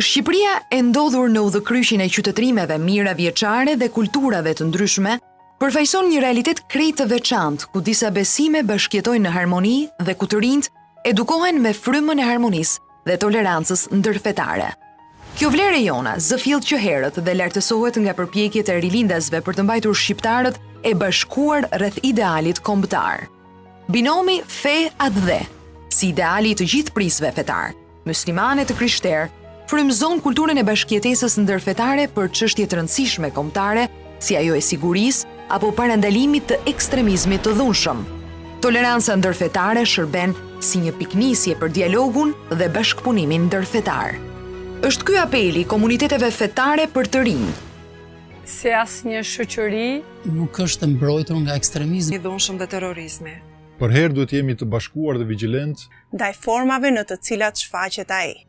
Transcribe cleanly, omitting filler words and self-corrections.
Shqipëria e ndodhur në udhëkryqin e qytetërimeve mira vjeçare dhe kulturave të ndryshme, përfaqëson një realitet krejt të veçantë, ku disa besime bashkëjetojnë në harmoni dhe ku të rinjt edukohen me frymën e harmonisë dhe tolerancës ndërfetare. Kjo vlerë e jona zëfill që herët dhe lartësohet nga përpjekjet e rilindasve për të mbajtur shqiptarët e bashkuar rreth idealit kombëtar. Binomi fe atë dhe, si ideali i të gjithë prisve fetar, muslimane të krishterë, frymëzon kulturën e bashkëjetesës ndërfetare për çështje të rëndësishme kombëtare, si ajo e sigurisë apo parandalimit të ekstremizmit të dhunshëm. Toleranca ndërfetare shërben si një piknisje për dialogun dhe bashkëpunimin ndërfetar. Është ky apeli komuniteteve fetare për të rinj. Se asnjë shoqëri nuk është mbrojtur nga ekstremizmi i dhunshëm dhe terrorizmi. Përherë duhet jemi të bashkuar dhe vigjilent Ndaj formave në të cilat shfaqet ai.